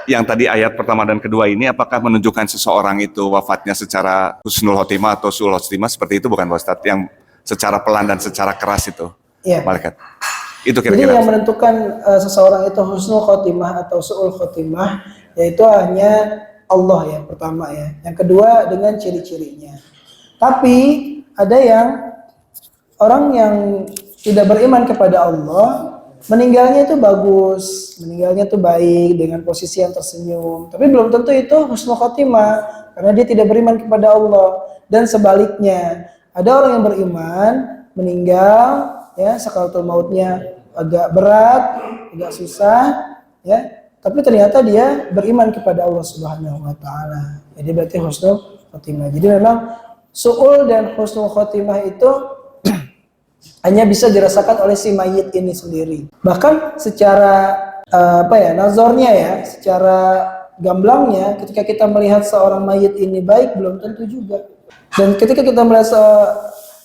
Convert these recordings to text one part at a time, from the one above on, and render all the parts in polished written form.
Yang tadi ayat pertama dan kedua ini apakah menunjukkan seseorang itu wafatnya secara husnul khotimah atau suul khotimah seperti itu bukan Pak Ustadz? Yang secara pelan dan secara keras itu, Iya. malaikat. Itu Jadi kira-kira. yang menentukan seseorang itu husnul khotimah atau suul khotimah yaitu hanya Allah yang pertama ya. Yang kedua dengan ciri-cirinya. Tapi ada yang orang yang tidak beriman kepada Allah, meninggalnya itu bagus, meninggalnya itu baik dengan posisi yang tersenyum. Tapi belum tentu itu husnul khotimah karena dia tidak beriman kepada Allah. Dan sebaliknya, ada orang yang beriman meninggal ya sakaratul mautnya agak berat, agak susah ya. Tapi ternyata dia beriman kepada Allah Subhanahu wa taala. Jadi berarti husnul khotimah. Jadi memang suul dan husnul khotimah itu hanya bisa dirasakan oleh si mayit ini sendiri. Bahkan secara nazarnya ya, secara gamblangnya ketika kita melihat seorang mayit ini baik belum tentu juga. Dan ketika kita melihat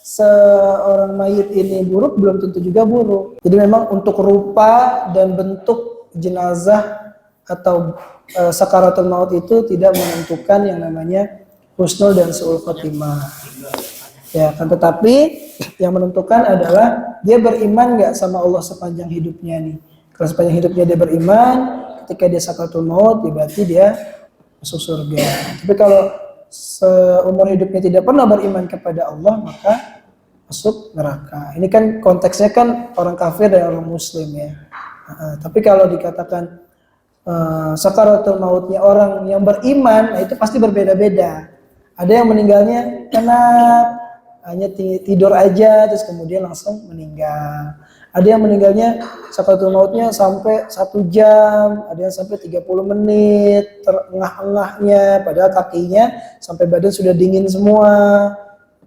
seorang mayit ini buruk belum tentu juga buruk. Jadi memang untuk rupa dan bentuk jenazah atau sakaratul maut itu tidak menentukan yang namanya husnul dan suul khotimah. Ya, kan tetapi yang menentukan adalah dia beriman nggak sama Allah sepanjang hidupnya nih. Kalau sepanjang hidupnya dia beriman, ketika dia sakaratul maut, berarti dia masuk surga. Tapi kalau seumur hidupnya tidak pernah beriman kepada Allah, maka masuk neraka. Ini kan konteksnya kan orang kafir dan orang muslim ya. Tapi kalau dikatakan sakaratul mautnya orang yang beriman, nah itu pasti berbeda-beda. Ada yang meninggalnya enak, hanya tidur aja terus kemudian langsung meninggal. Ada yang meninggalnya sakaratul mautnya sampai 1 jam, ada yang sampai 30 menit, terengah-engahnya padahal kakinya sampai badan sudah dingin semua.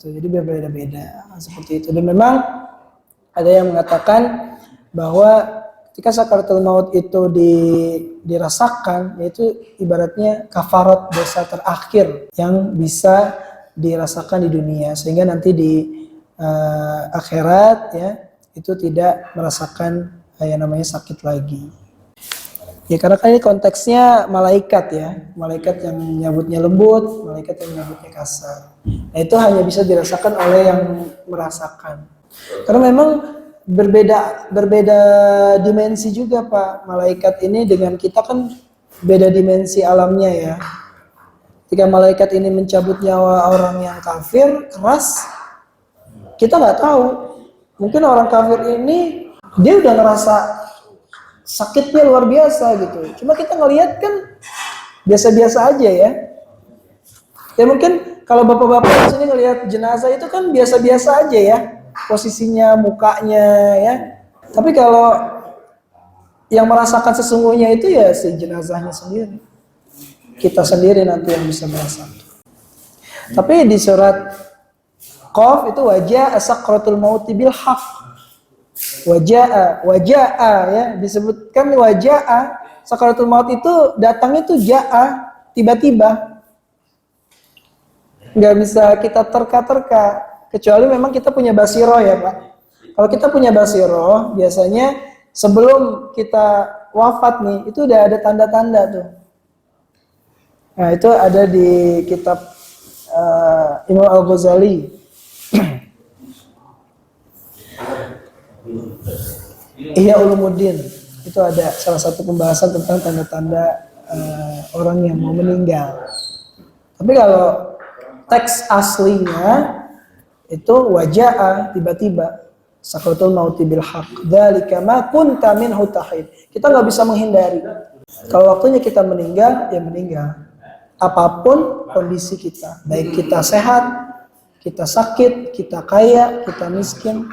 Jadi berbeda-beda seperti itu. Dan memang ada yang mengatakan bahwa ketika sakaratul maut itu dirasakan, yaitu ibaratnya kafarat dosa terakhir yang bisa dirasakan di dunia, sehingga nanti di akhirat ya itu tidak merasakan yang namanya sakit lagi. Ya karena kan ini konteksnya malaikat ya, malaikat yang menyambutnya lembut, malaikat yang menyambutnya kasar. Nah itu hanya bisa dirasakan oleh yang merasakan. Karena memang berbeda dimensi juga Pak. Malaikat ini dengan kita kan beda dimensi alamnya ya. Ketika malaikat ini mencabut nyawa orang yang kafir keras, kita nggak tahu. Mungkin orang kafir ini dia udah ngerasa sakitnya luar biasa gitu. Cuma kita ngelihat kan biasa-biasa aja ya. Ya mungkin kalau bapak-bapak di sini ngelihat jenazah itu kan biasa-biasa aja ya. Posisinya, mukanya ya. Tapi kalau yang merasakan sesungguhnya itu ya si jenazahnya sendiri. Kita sendiri nanti yang bisa merasakan. Tapi di surat Qaf itu wajah sakratul maut bil haqq. Wajah ya disebutkan wajah sakaratul maut itu datangnya itu jaa tiba-tiba. Nggak bisa kita terka-terka kecuali memang kita punya basiroh ya Pak. Kalau kita punya basiroh biasanya sebelum kita wafat nih itu udah ada tanda-tanda tuh. Nah itu ada di kitab Imam Al-Ghazali. Ihya Ulumuddin itu ada salah satu pembahasan tentang tanda-tanda orang yang mau meninggal. Tapi kalau teks aslinya itu wajah tiba-tiba sakaratul maut bil haqq dzalika ma kunta minhu tahid. Kita nggak bisa menghindari. Kalau waktunya kita meninggal, ya meninggal. Apapun kondisi kita, baik kita sehat, kita sakit, kita kaya, kita miskin.